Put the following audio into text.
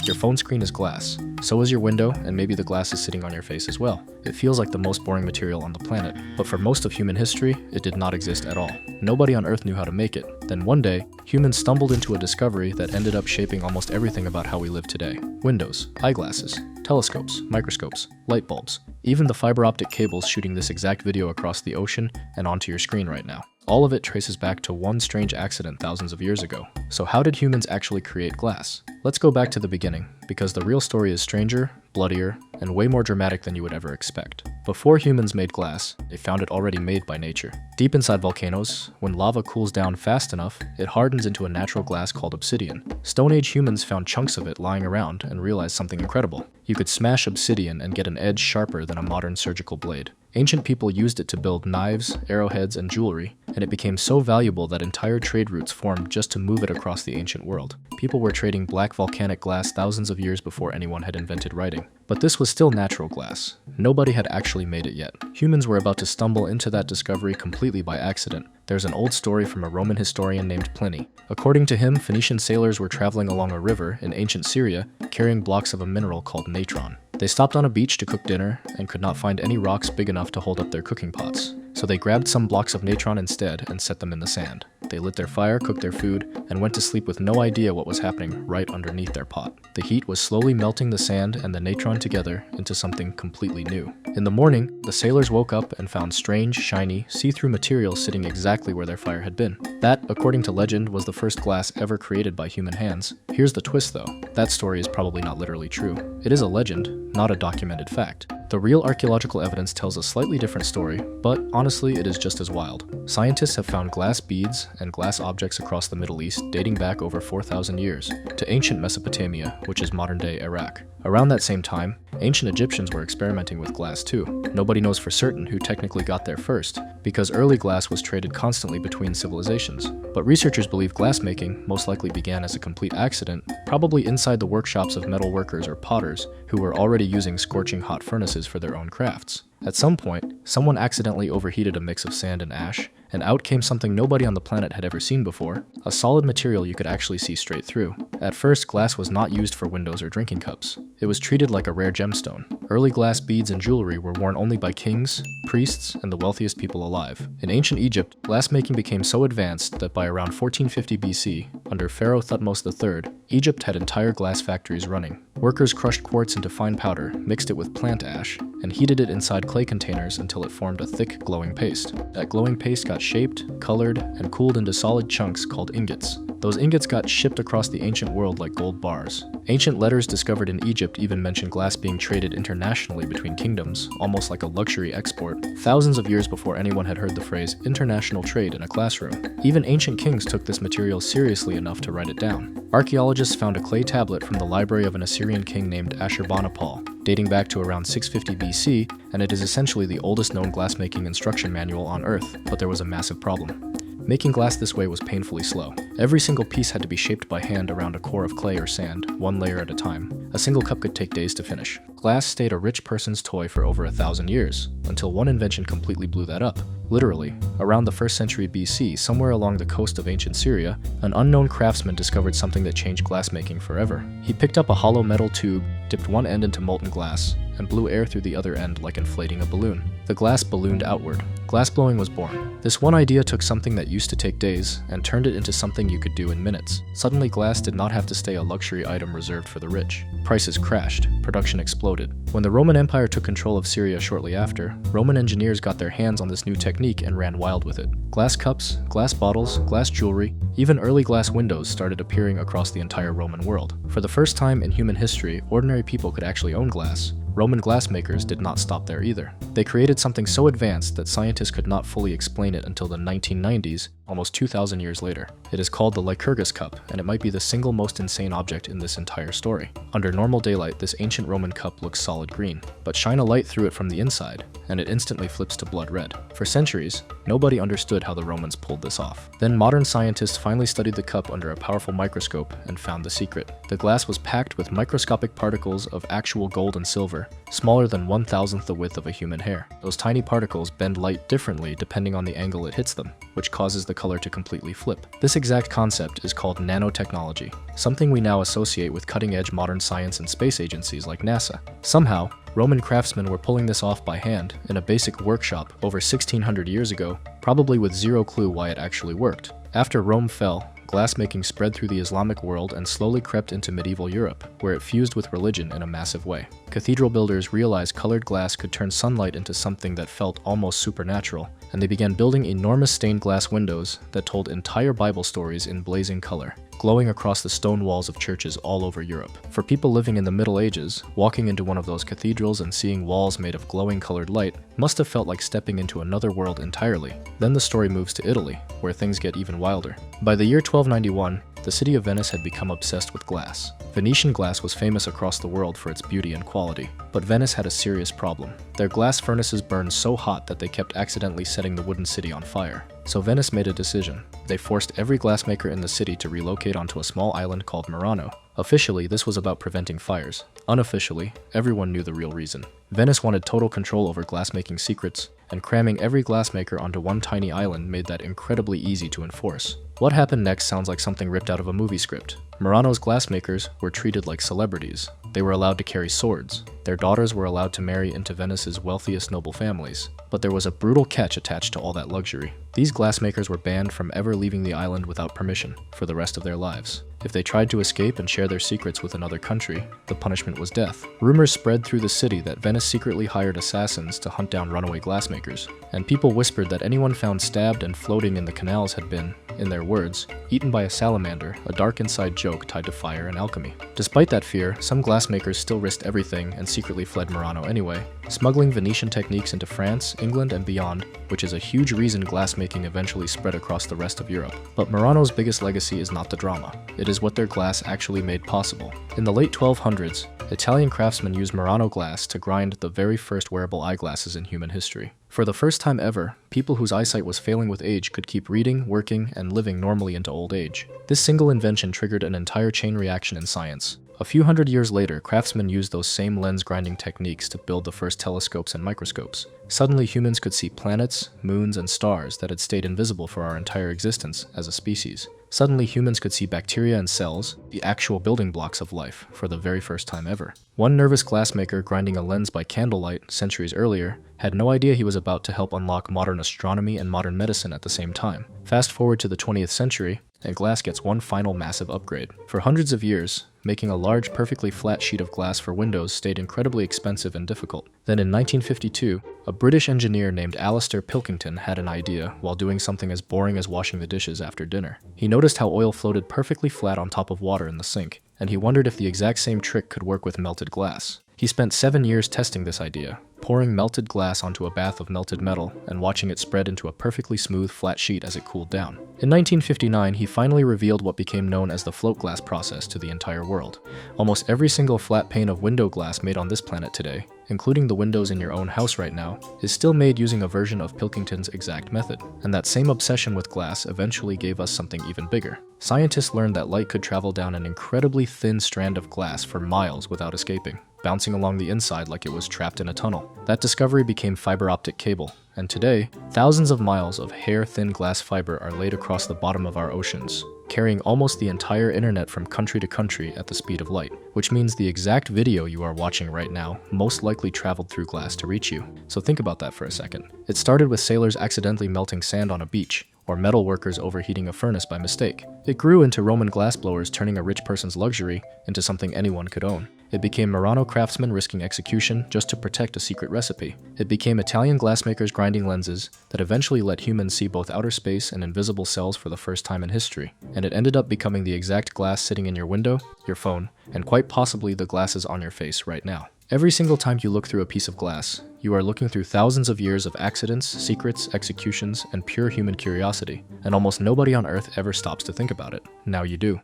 Your phone screen is glass. So is your window, and maybe the glass is sitting on your face as well. It feels like the most boring material on the planet, but for most of human history, it did not exist at all. Nobody on Earth knew how to make it. Then one day, humans stumbled into a discovery that ended up shaping almost everything about how we live today. Windows, eyeglasses, telescopes, microscopes, light bulbs, even the fiber optic cables shooting this exact video across the ocean and onto your screen right now. All of it traces back to one strange accident thousands of years ago. So how did humans actually create glass? Let's go back to the beginning, because the real story is stranger, bloodier, and way more dramatic than you would ever expect. Before humans made glass, they found it already made by nature. Deep inside volcanoes, when lava cools down fast enough, it hardens into a natural glass called obsidian. Stone Age humans found chunks of it lying around and realized something incredible. You could smash obsidian and get an edge sharper than a modern surgical blade. Ancient people used it to build knives, arrowheads, and jewelry, and it became so valuable that entire trade routes formed just to move it across the ancient world. People were trading black volcanic glass thousands of years before anyone had invented writing. But this was still natural glass. Nobody had actually made it yet. Humans were about to stumble into that discovery completely by accident. There's an old story from a Roman historian named Pliny. According to him, Phoenician sailors were traveling along a river in ancient Syria, carrying blocks of a mineral called natron. They stopped on a beach to cook dinner and could not find any rocks big enough to hold up their cooking pots. So they grabbed some blocks of natron instead and set them in the sand. They lit their fire, cooked their food, and went to sleep with no idea what was happening right underneath their pot. The heat was slowly melting the sand and the natron together into something completely new. In the morning, the sailors woke up and found strange, shiny, see-through material sitting exactly where their fire had been. That, according to legend, was the first glass ever created by human hands. Here's the twist though. That story is probably not literally true. It is a legend, not a documented fact. The real archaeological evidence tells a slightly different story, but honestly it is just as wild. Scientists have found glass beads and glass objects across the Middle East dating back over 4,000 years, to ancient Mesopotamia, which is modern-day Iraq. Around that same time, ancient Egyptians were experimenting with glass too. Nobody knows for certain who technically got there first, because early glass was traded constantly between civilizations. But researchers believe glassmaking most likely began as a complete accident, probably inside the workshops of metal workers or potters who were already using scorching hot furnaces for their own crafts. At some point, someone accidentally overheated a mix of sand and ash, and out came something nobody on the planet had ever seen before, a solid material you could actually see straight through. At first, glass was not used for windows or drinking cups. It was treated like a rare gemstone. Early glass beads and jewelry were worn only by kings, priests, and the wealthiest people alive. In ancient Egypt, glassmaking became so advanced that by around 1450 BC, under Pharaoh Thutmose III, Egypt had entire glass factories running. Workers crushed quartz into fine powder, mixed it with plant ash, and heated it inside clay containers until it formed a thick, glowing paste. That glowing paste got shaped, colored, and cooled into solid chunks called ingots. Those ingots got shipped across the ancient world like gold bars. Ancient letters discovered in Egypt even mention glass being traded internationally between kingdoms, almost like a luxury export, thousands of years before anyone had heard the phrase international trade in a classroom. Even ancient kings took this material seriously enough to write it down. Archaeologists found a clay tablet from the library of an Assyrian king named Ashurbanipal, dating back to around 650 BC, and it is essentially the oldest known glassmaking instruction manual on Earth, but there was a massive problem. Making glass this way was painfully slow. Every single piece had to be shaped by hand around a core of clay or sand, one layer at a time. A single cup could take days to finish. Glass stayed a rich person's toy for over 1,000 years, until one invention completely blew that up. Literally, around the 1st century BC, somewhere along the coast of ancient Syria, an unknown craftsman discovered something that changed glassmaking forever. He picked up a hollow metal tube, dipped one end into molten glass, and blew air through the other end like inflating a balloon. The glass ballooned outward. Glassblowing was born. This one idea took something that used to take days and turned it into something you could do in minutes. Suddenly, glass did not have to stay a luxury item reserved for the rich. Prices crashed. Production exploded. When the Roman Empire took control of Syria shortly after, Roman engineers got their hands on this new technique and ran wild with it. Glass cups, glass bottles, glass jewelry, even early glass windows started appearing across the entire Roman world. For the first time in human history, ordinary people could actually own glass. Roman glassmakers did not stop there either. They created something so advanced that scientists could not fully explain it until the 1990s, almost 2,000 years later. It is called the Lycurgus cup, and it might be the single most insane object in this entire story. Under normal daylight, this ancient Roman cup looks solid green, but shine a light through it from the inside, and it instantly flips to blood red. For centuries, nobody understood how the Romans pulled this off. Then modern scientists finally studied the cup under a powerful microscope and found the secret. The glass was packed with microscopic particles of actual gold and silver, smaller than 1,000th the width of a human hair. Those tiny particles bend light differently depending on the angle it hits them, which causes the color to completely flip. This exact concept is called nanotechnology, something we now associate with cutting-edge modern science and space agencies like NASA. Somehow, Roman craftsmen were pulling this off by hand in a basic workshop over 1600 years ago, probably with zero clue why it actually worked. After Rome fell, glassmaking spread through the Islamic world and slowly crept into medieval Europe, where it fused with religion in a massive way. Cathedral builders realized colored glass could turn sunlight into something that felt almost supernatural, and they began building enormous stained glass windows that told entire Bible stories in blazing color, glowing across the stone walls of churches all over Europe. For people living in the Middle Ages, walking into one of those cathedrals and seeing walls made of glowing colored light must have felt like stepping into another world entirely. Then the story moves to Italy, where things get even wilder. By the year 1291, the city of Venice had become obsessed with glass. Venetian glass was famous across the world for its beauty and quality, but Venice had a serious problem. Their glass furnaces burned so hot that they kept accidentally setting the wooden city on fire. So Venice made a decision. They forced every glassmaker in the city to relocate onto a small island called Murano. Officially, this was about preventing fires. Unofficially, everyone knew the real reason. Venice wanted total control over glassmaking secrets, and cramming every glassmaker onto one tiny island made that incredibly easy to enforce. What happened next sounds like something ripped out of a movie script. Murano's glassmakers were treated like celebrities. They were allowed to carry swords. Their daughters were allowed to marry into Venice's wealthiest noble families. But there was a brutal catch attached to all that luxury. These glassmakers were banned from ever leaving the island without permission for the rest of their lives. If they tried to escape and share their secrets with another country, the punishment was death. Rumors spread through the city that Venice secretly hired assassins to hunt down runaway glassmakers, and people whispered that anyone found stabbed and floating in the canals had been, in their words, eaten by a salamander, a dark inside joke tied to fire and alchemy. Despite that fear, some glassmakers still risked everything and secretly fled Murano anyway, smuggling Venetian techniques into France, England, and beyond, which is a huge reason glassmaking eventually spread across the rest of Europe. But Murano's biggest legacy is not the drama. It is what their glass actually made possible. In the late 1200s, Italian craftsmen used Murano glass to grind the very first wearable eyeglasses in human history. For the first time ever, people whose eyesight was failing with age could keep reading, working, and living normally into old age. This single invention triggered an entire chain reaction in science. A few hundred years later, craftsmen used those same lens grinding techniques to build the first telescopes and microscopes. Suddenly, humans could see planets, moons, and stars that had stayed invisible for our entire existence as a species. Suddenly, humans could see bacteria and cells, the actual building blocks of life, for the very first time ever. One nervous glassmaker grinding a lens by candlelight centuries earlier had no idea he was about to help unlock modern astronomy and modern medicine at the same time. Fast forward to the 20th century, and glass gets one final massive upgrade. For hundreds of years, making a large, perfectly flat sheet of glass for windows stayed incredibly expensive and difficult. Then in 1952, a British engineer named Alistair Pilkington had an idea while doing something as boring as washing the dishes after dinner. He noticed how oil floated perfectly flat on top of water in the sink, and he wondered if the exact same trick could work with melted glass. He spent 7 years testing this idea, pouring melted glass onto a bath of melted metal and watching it spread into a perfectly smooth, flat sheet as it cooled down. In 1959, he finally revealed what became known as the float glass process to the entire world. Almost every single flat pane of window glass made on this planet today, including the windows in your own house right now, is still made using a version of Pilkington's exact method. And that same obsession with glass eventually gave us something even bigger. Scientists learned that light could travel down an incredibly thin strand of glass for miles without escaping, bouncing along the inside like it was trapped in a tunnel. That discovery became fiber optic cable, and today, thousands of miles of hair-thin glass fiber are laid across the bottom of our oceans, carrying almost the entire internet from country to country at the speed of light, which means the exact video you are watching right now most likely traveled through glass to reach you. So think about that for a second. It started with sailors accidentally melting sand on a beach, or metal workers overheating a furnace by mistake. It grew into Roman glassblowers turning a rich person's luxury into something anyone could own. It became Murano craftsmen risking execution just to protect a secret recipe. It became Italian glassmakers grinding lenses that eventually let humans see both outer space and invisible cells for the first time in history. And it ended up becoming the exact glass sitting in your window, your phone, and quite possibly the glasses on your face right now. Every single time you look through a piece of glass, you are looking through thousands of years of accidents, secrets, executions, and pure human curiosity, and almost nobody on Earth ever stops to think about it. Now you do.